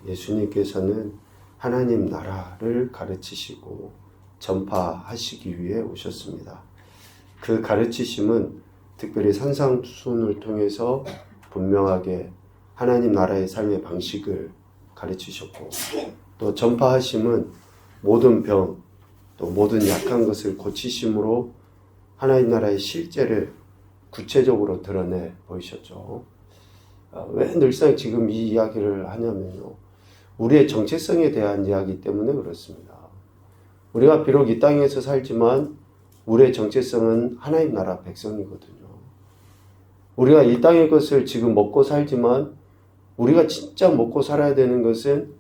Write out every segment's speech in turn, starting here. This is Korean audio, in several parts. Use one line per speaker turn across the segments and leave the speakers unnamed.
예수님께서는 하나님 나라를 가르치시고 전파하시기 위해 오셨습니다. 그 가르치심은 특별히 산상수훈을 통해서 분명하게 하나님 나라의 삶의 방식을 가르치셨고, 또 전파하심은 모든 병, 또 모든 약한 것을 고치심으로 하나님 나라의 실제를 구체적으로 드러내 보이셨죠. 왜 늘상 지금 이 이야기를 하냐면요, 우리의 정체성에 대한 이야기 때문에 그렇습니다. 우리가 비록 이 땅에서 살지만 우리의 정체성은 하나님 나라 백성이거든요. 우리가 이 땅의 것을 지금 먹고 살지만 우리가 진짜 먹고 살아야 되는 것은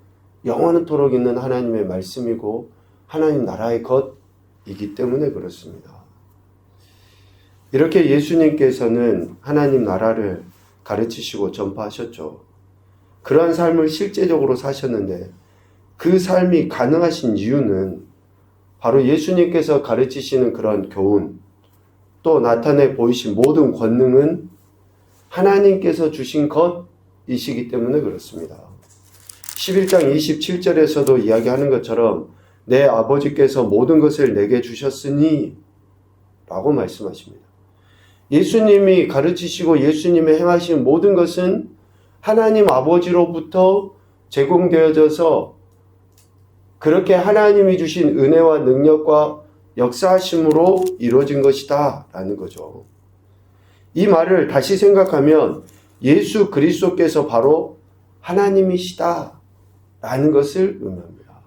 영원토록 있는 하나님의 말씀이고 하나님 나라의 것이기 때문에 그렇습니다. 이렇게 예수님께서는 하나님 나라를 가르치시고 전파하셨죠. 그러한 삶을 실제적으로 사셨는데 그 삶이 가능하신 이유는 바로 예수님께서 가르치시는 그런 교훈, 또 나타내 보이신 모든 권능은 하나님께서 주신 것이시기 때문에 그렇습니다. 11장 27절에서도 이야기하는 것처럼 내 아버지께서 모든 것을 내게 주셨으니 라고 말씀하십니다. 예수님이 가르치시고 예수님이 행하신 모든 것은 하나님 아버지로부터 제공되어져서 그렇게 하나님이 주신 은혜와 능력과 역사하심으로 이루어진 것이다 라는 거죠. 이 말을 다시 생각하면 예수 그리스도께서 바로 하나님이시다 라는 것을 의미합니다.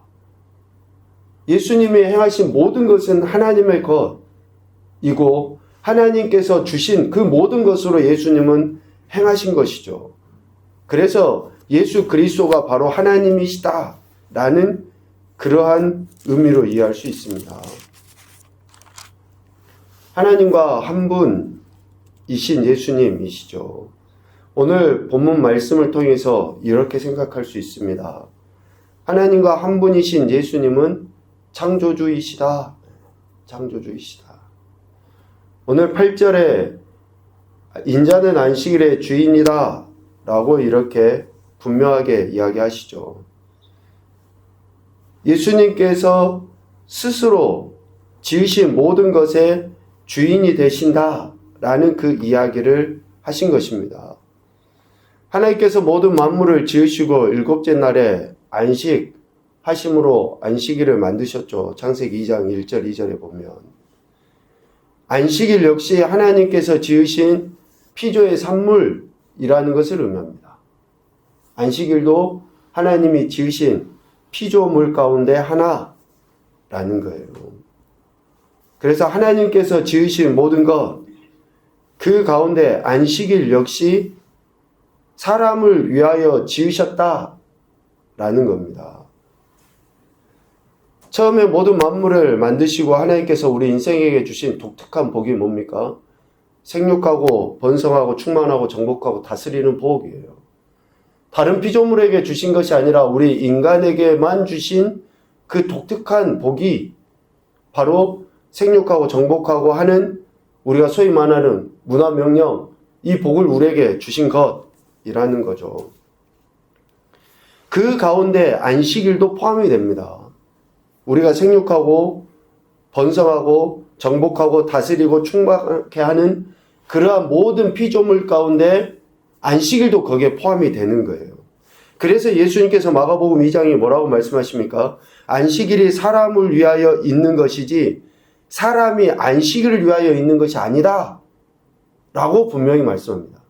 예수님이 행하신 모든 것은 하나님의 것이고 하나님께서 주신 그 모든 것으로 예수님은 행하신 것이죠. 그래서 예수 그리스도가 바로 하나님이시다 라는 그러한 의미로 이해할 수 있습니다. 하나님과 한 분이신 예수님이시죠. 오늘 본문 말씀을 통해서 이렇게 생각할 수 있습니다. 하나님과 한 분이신 예수님은 창조주이시다. 창조주이시다. 오늘 8절에 인자는 안식일의 주인이다 라고 이렇게 분명하게 이야기하시죠. 예수님께서 스스로 지으신 모든 것의 주인이 되신다 라는 그 이야기를 하신 것입니다. 하나님께서 모든 만물을 지으시고 일곱째 날에 안식하심으로 안식일을 만드셨죠. 창세기 2장 1절 2절에 보면 안식일 역시 하나님께서 지으신 피조의 산물이라는 것을 의미합니다. 안식일도 하나님이 지으신 피조물 가운데 하나라는 거예요. 그래서 하나님께서 지으신 모든 것, 그 가운데 안식일 역시 사람을 위하여 지으셨다라는 겁니다. 처음에 모든 만물을 만드시고 하나님께서 우리 인생에게 주신 독특한 복이 뭡니까? 생육하고 번성하고 충만하고 정복하고 다스리는 복이에요. 다른 피조물에게 주신 것이 아니라 우리 인간에게만 주신 그 독특한 복이 바로 생육하고 정복하고 하는 우리가 소위 말하는 문화명령, 이 복을 우리에게 주신 것이라는 거죠. 그 가운데 안식일도 포함이 됩니다. 우리가 생육하고 번성하고 정복하고 다스리고 충만케 하는 그러한 모든 피조물 가운데 안식일도 거기에 포함이 되는 거예요. 그래서 예수님께서 마가복음 2장에 뭐라고 말씀하십니까? 안식일이 사람을 위하여 있는 것이지 사람이 안식일을 위하여 있는 것이 아니다 라고 분명히 말씀합니다.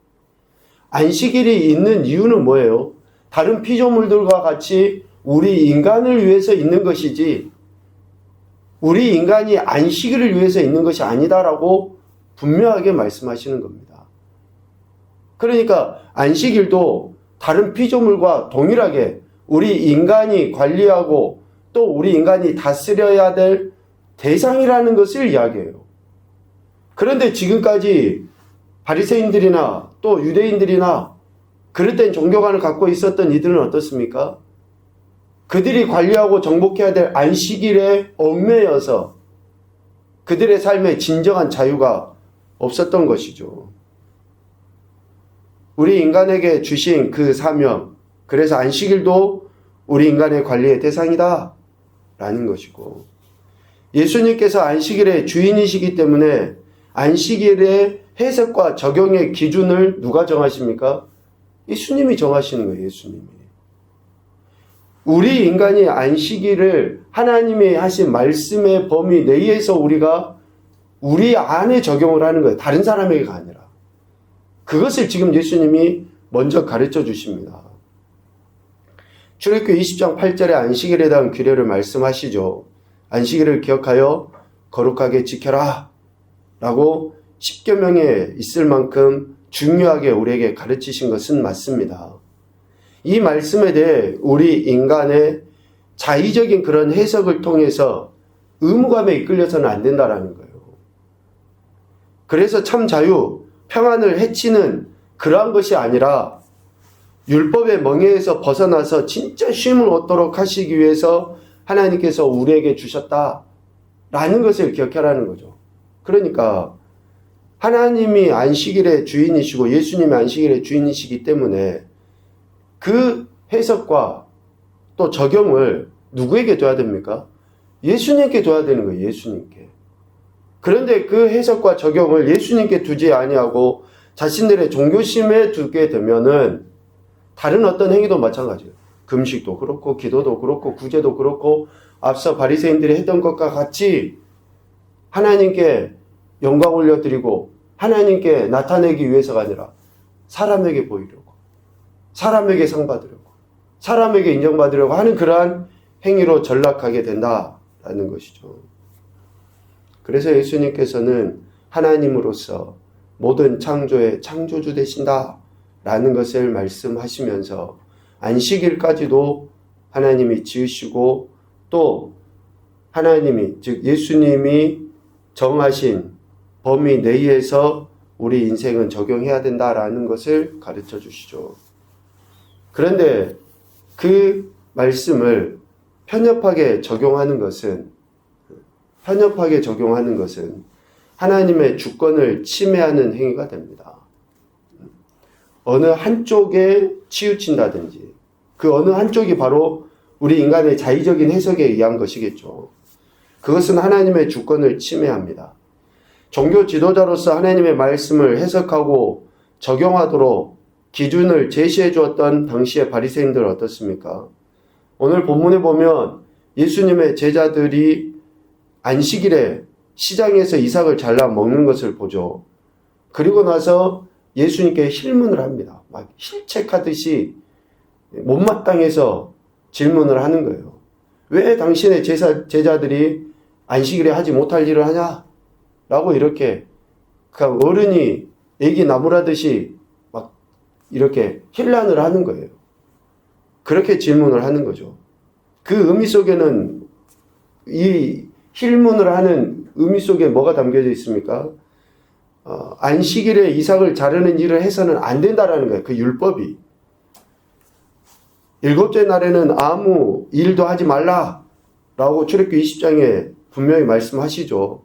안식일이 있는 이유는 뭐예요? 다른 피조물들과 같이 우리 인간을 위해서 있는 것이지 우리 인간이 안식일을 위해서 있는 것이 아니다라고 분명하게 말씀하시는 겁니다. 그러니까 안식일도 다른 피조물과 동일하게 우리 인간이 관리하고 또 우리 인간이 다스려야 될 대상이라는 것을 이야기해요. 그런데 지금까지 바리새인들이나 또 유대인들이나 그릇된 종교관을 갖고 있었던 이들은 어떻습니까? 그들이 관리하고 정복해야 될 안식일에 얽매여서 그들의 삶에 진정한 자유가 없었던 것이죠. 우리 인간에게 주신 그 사명, 그래서 안식일도 우리 인간의 관리의 대상이다 라는 것이고, 예수님께서 안식일의 주인이시기 때문에 안식일의 해석과 적용의 기준을 누가 정하십니까? 예수님이 정하시는 거예요. 예수님이. 우리 인간이 안식일을 하나님이 하신 말씀의 범위 내에서 우리가 우리 안에 적용을 하는 거예요. 다른 사람에게가 아니라. 그것을 지금 예수님이 먼저 가르쳐 주십니다. 출애굽기 20장 8절에 안식일에 대한 규례를 말씀하시죠. 안식일을 기억하여 거룩하게 지켜라 라고 10계명에 있을 만큼 중요하게 우리에게 가르치신 것은 맞습니다. 이 말씀에 대해 우리 인간의 자의적인 그런 해석을 통해서 의무감에 이끌려서는 안 된다라는 거예요. 그래서 참 자유, 평안을 해치는 그러한 것이 아니라 율법의 멍에에서 벗어나서 진짜 쉼을 얻도록 하시기 위해서 하나님께서 우리에게 주셨다라는 것을 기억하라는 거죠. 그러니까 하나님이 안식일의 주인이시고 예수님이 안식일의 주인이시기 때문에 그 해석과 또 적용을 누구에게 둬야 됩니까? 예수님께 둬야 되는 거예요. 예수님께. 그런데 그 해석과 적용을 예수님께 두지 아니하고 자신들의 종교심에 두게 되면은 다른 어떤 행위도 마찬가지예요. 금식도 그렇고 기도도 그렇고 구제도 그렇고 앞서 바리새인들이 했던 것과 같이 하나님께 영광 올려드리고 하나님께 나타내기 위해서가 아니라 사람에게 보이려고, 사람에게 상 받으려고, 사람에게 인정받으려고 하는 그러한 행위로 전락하게 된다라는 것이죠. 그래서 예수님께서는 하나님으로서 모든 창조의 창조주 되신다라는 것을 말씀하시면서 안식일까지도 하나님이 지으시고 또 하나님이 즉 예수님이 정하신 범위 내에서 우리 인생은 적용해야 된다라는 것을 가르쳐 주시죠. 그런데 그 말씀을 편협하게 적용하는 것은 하나님의 주권을 침해하는 행위가 됩니다. 어느 한쪽에 치우친다든지 그 어느 한쪽이 바로 우리 인간의 자의적인 해석에 의한 것이겠죠. 그것은 하나님의 주권을 침해합니다. 종교 지도자로서 하나님의 말씀을 해석하고 적용하도록 기준을 제시해 주었던 당시의 바리새인들 어떻습니까? 오늘 본문에 보면 예수님의 제자들이 안식일에 시장에서 이삭을 잘라 먹는 것을 보죠. 그리고 나서 예수님께 힐문을 합니다. 막 힐책하듯이 못마땅해서 질문을 하는 거예요. 왜 당신의 제자들이 안식일에 하지 못할 일을 하냐? 라고 이렇게 그냥 어른이 애기 나무라듯이 막 이렇게 힐난을 하는 거예요. 그렇게 질문을 하는 거죠. 그 의미 속에는 이 힐문을 하는 의미 속에 뭐가 담겨져 있습니까? 안식일에 이삭을 자르는 일을 해서는 안 된다라는 거예요. 그 율법이. 일곱째 날에는 아무 일도 하지 말라라고 출애굽기 20장에 분명히 말씀하시죠.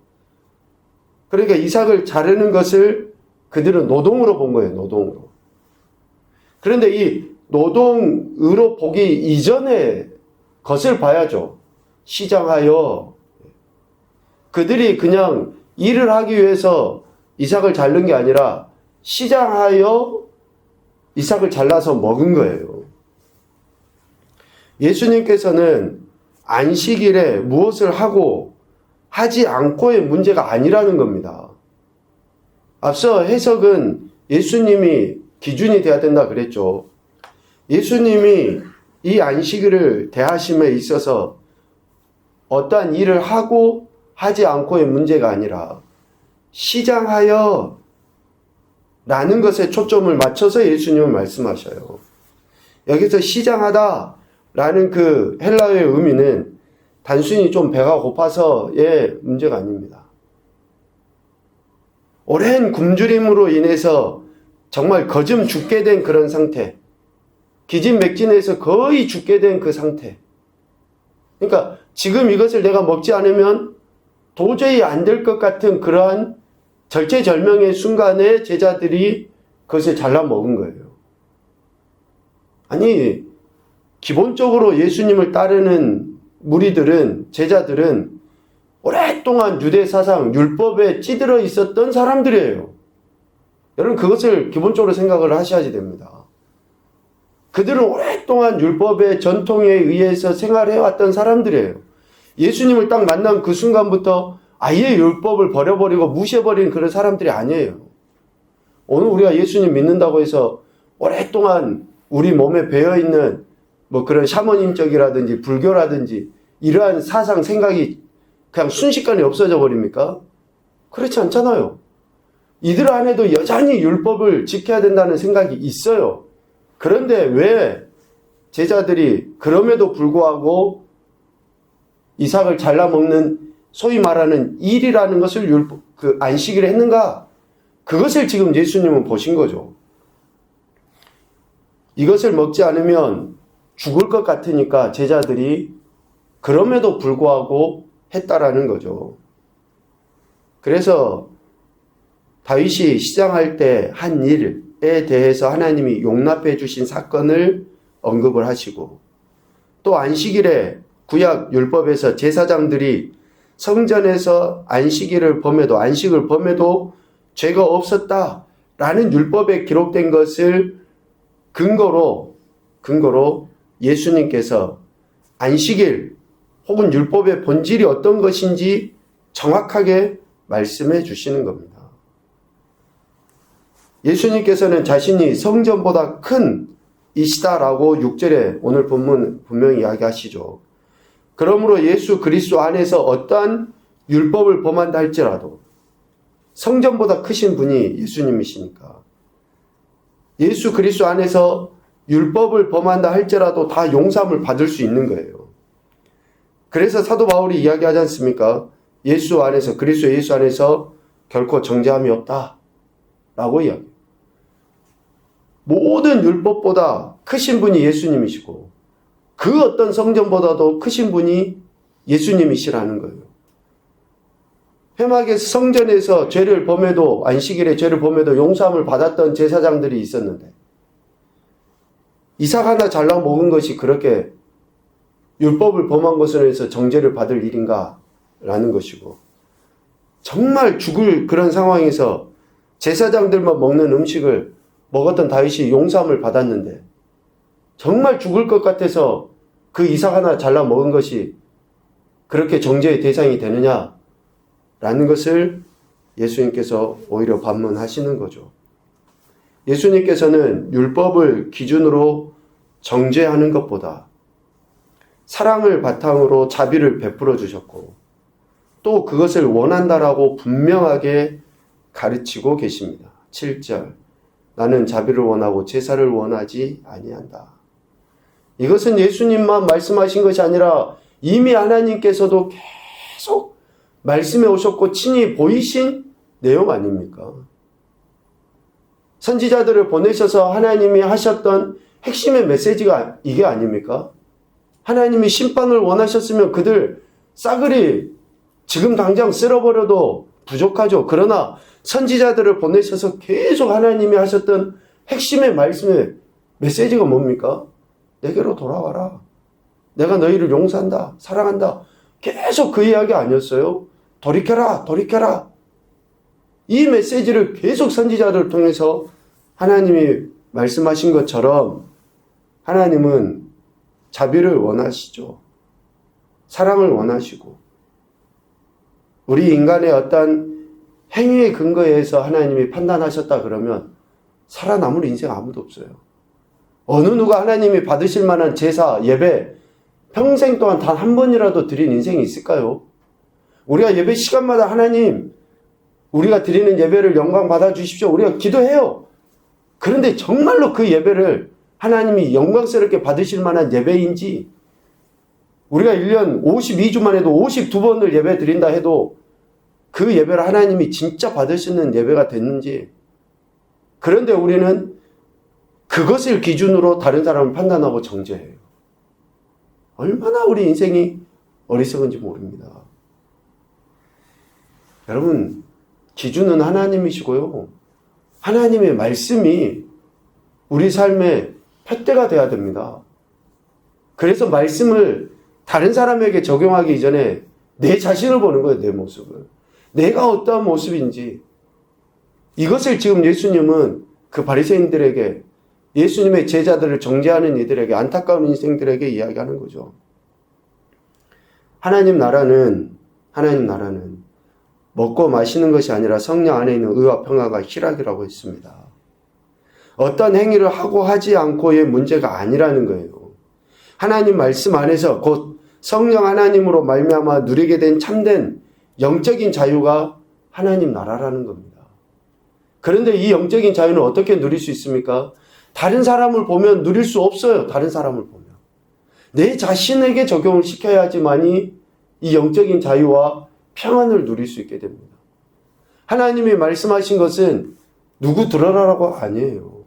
그러니까 이삭을 자르는 것을 그들은 노동으로 본 거예요. 노동으로. 그런데 이 노동으로 보기 이전의 것을 봐야죠. 시장하여 그들이 그냥 일을 하기 위해서 이삭을 자른 게 아니라 시장하여 이삭을 잘라서 먹은 거예요. 예수님께서는 안식일에 무엇을 하고 하지 않고의 문제가 아니라는 겁니다. 앞서 해석은 예수님이 기준이 돼야 된다 그랬죠. 예수님이 이 안식일을 대하심에 있어서 어떠한 일을 하고 하지 않고의 문제가 아니라 시장하여 라는 것에 초점을 맞춰서 예수님은 말씀하셔요. 여기서 시장하다 라는 그 헬라어의 의미는 단순히 좀 배가 고파서의 문제가 아닙니다. 오랜 굶주림으로 인해서 정말 거즘 죽게 된 그런 상태, 기진맥진해서 거의 죽게 된 그 상태. 그러니까 지금 이것을 내가 먹지 않으면 도저히 안 될 것 같은 그러한 절체절명의 순간에 제자들이 그것을 잘라 먹은 거예요. 아니, 기본적으로 예수님을 따르는 무리들은, 제자들은 오랫동안 유대 사상, 율법에 찌들어 있었던 사람들이에요. 여러분 그것을 기본적으로 생각을 하셔야 됩니다. 그들은 오랫동안 율법의 전통에 의해서 생활해왔던 사람들이에요. 예수님을 딱 만난 그 순간부터 아예 율법을 버려버리고 무시해버리는 그런 사람들이 아니에요. 오늘 우리가 예수님 믿는다고 해서 오랫동안 우리 몸에 배어있는 뭐 그런 샤머님적이라든지 불교라든지 이러한 사상, 생각이 그냥 순식간에 없어져 버립니까? 그렇지 않잖아요. 이들 안에도 여전히 율법을 지켜야 된다는 생각이 있어요. 그런데 왜 제자들이 그럼에도 불구하고 이삭을 잘라먹는 소위 말하는 일이라는 것을 안식일에 했는가? 그것을 지금 예수님은 보신 거죠. 이것을 먹지 않으면 죽을 것 같으니까 제자들이 그럼에도 불구하고 했다라는 거죠. 그래서 다윗이 시장할 때 한 일에 대해서 하나님이 용납해 주신 사건을 언급을 하시고, 또 안식일에 구약 율법에서 제사장들이 성전에서 안식을 범해도 죄가 없었다라는 율법에 기록된 것을 근거로 예수님께서 안식일 혹은 율법의 본질이 어떤 것인지 정확하게 말씀해 주시는 겁니다. 예수님께서는 자신이 성전보다 큰 이시다라고 6절에 오늘 본문 분명히 이야기하시죠. 그러므로 예수 그리스도 안에서 어떠한 율법을 범한다 할지라도 성전보다 크신 분이 예수님이시니까 예수 그리스도 안에서 율법을 범한다 할지라도 다 용서함을 받을 수 있는 거예요. 그래서 사도 바울이 이야기하지 않습니까? 예수 안에서, 그리스도 예수 안에서 결코 정죄함이 없다 라고 이야기해요. 모든 율법보다 크신 분이 예수님이시고 그 어떤 성전보다도 크신 분이 예수님이시라는 거예요. 회막에서 성전에서 죄를 범해도, 안식일에 죄를 범해도 용서함을 받았던 제사장들이 있었는데 이삭 하나 잘라 먹은 것이 그렇게 율법을 범한 것으로 해서 정죄를 받을 일인가? 라는 것이고, 정말 죽을 그런 상황에서 제사장들만 먹는 음식을 먹었던 다윗이 용서함을 받았는데 정말 죽을 것 같아서 그 이삭 하나 잘라 먹은 것이 그렇게 정죄의 대상이 되느냐? 라는 것을 예수님께서 오히려 반문하시는 거죠. 예수님께서는 율법을 기준으로 정죄하는 것보다 사랑을 바탕으로 자비를 베풀어 주셨고 또 그것을 원한다라고 분명하게 가르치고 계십니다. 7절 나는 자비를 원하고 제사를 원하지 아니한다. 이것은 예수님만 말씀하신 것이 아니라 이미 하나님께서도 계속 말씀해 오셨고 친히 보이신 내용 아닙니까? 선지자들을 보내셔서 하나님이 하셨던 핵심의 메시지가 이게 아닙니까? 하나님이 심판을 원하셨으면 그들 싸그리 지금 당장 쓸어버려도 부족하죠. 그러나 선지자들을 보내셔서 계속 하나님이 하셨던 핵심의 말씀의 메시지가 뭡니까? 내게로 돌아와라. 내가 너희를 용서한다. 사랑한다. 계속 그 이야기 아니었어요? 돌이켜라. 돌이켜라. 이 메시지를 계속 선지자들을 통해서 하나님이 말씀하신 것처럼 하나님은 자비를 원하시죠. 사랑을 원하시고 우리 인간의 어떤 행위의 근거에 의해서 하나님이 판단하셨다 그러면 살아남을 인생 아무도 없어요. 어느 누가 하나님이 받으실 만한 제사, 예배 평생 동안 단 한 번이라도 드린 인생이 있을까요? 우리가 예배 시간마다 하나님 우리가 드리는 예배를 영광 받아주십시오. 우리가 기도해요. 그런데 정말로 그 예배를 하나님이 영광스럽게 받으실 만한 예배인지 우리가 1년 52주만 해도 52번을 예배 드린다 해도 그 예배를 하나님이 진짜 받으시는 예배가 됐는지 그런데 우리는 그것을 기준으로 다른 사람을 판단하고 정죄해요. 얼마나 우리 인생이 어리석은지 모릅니다. 여러분 기준은 하나님이시고요. 하나님의 말씀이 우리 삶의 푯대가 돼야 됩니다. 그래서 말씀을 다른 사람에게 적용하기 이전에 내 자신을 보는 거예요. 내 모습을. 내가 어떠한 모습인지. 이것을 지금 예수님은 그 바리새인들에게, 예수님의 제자들을 정죄하는 이들에게, 안타까운 인생들에게 이야기하는 거죠. 하나님 나라는 먹고 마시는 것이 아니라 성령 안에 있는 의와 평화가 희락이라고 했습니다. 어떤 행위를 하고 하지 않고의 문제가 아니라는 거예요. 하나님 말씀 안에서 곧 성령 하나님으로 말미암아 누리게 된 참된 영적인 자유가 하나님 나라라는 겁니다. 그런데 이 영적인 자유는 어떻게 누릴 수 있습니까? 다른 사람을 보면 누릴 수 없어요. 다른 사람을 보면. 내 자신에게 적용을 시켜야지만이 이 영적인 자유와 평안을 누릴 수 있게 됩니다. 하나님이 말씀하신 것은 누구 들어라라고 아니에요.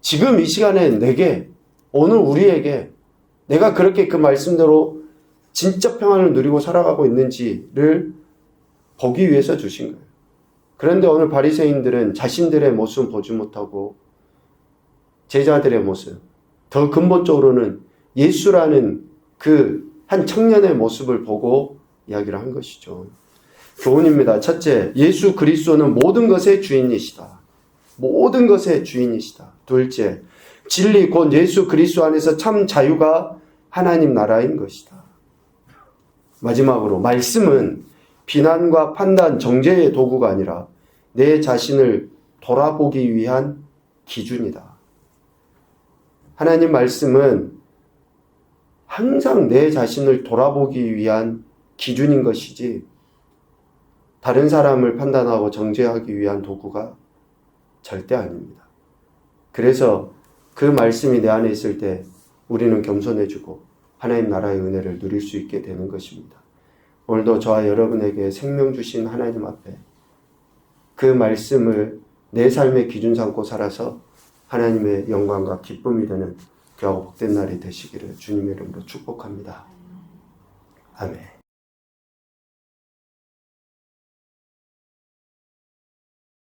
지금 이 시간에 내게, 오늘 우리에게 내가 그렇게 그 말씀대로 진짜 평안을 누리고 살아가고 있는지를 보기 위해서 주신 거예요. 그런데 오늘 바리새인들은 자신들의 모습을 보지 못하고 제자들의 모습, 더 근본적으로는 예수라는 그 한 청년의 모습을 보고 이야기를 한 것이죠. 교훈입니다. 첫째, 예수 그리스도는 모든 것의 주인이시다. 모든 것의 주인이시다. 둘째, 진리 곧 예수 그리스도 안에서 참 자유가 하나님 나라인 것이다. 마지막으로 말씀은 비난과 판단, 정죄의 도구가 아니라 내 자신을 돌아보기 위한 기준이다. 하나님 말씀은 항상 내 자신을 돌아보기 위한 기준인 것이지 다른 사람을 판단하고 정죄하기 위한 도구가 절대 아닙니다. 그래서 그 말씀이 내 안에 있을 때 우리는 겸손해지고 하나님 나라의 은혜를 누릴 수 있게 되는 것입니다. 오늘도 저와 여러분에게 생명 주신 하나님 앞에 그 말씀을 내 삶의 기준 삼고 살아서 하나님의 영광과 기쁨이 되는 귀하고 복된 날이 되시기를 주님의 이름으로 축복합니다. 아멘.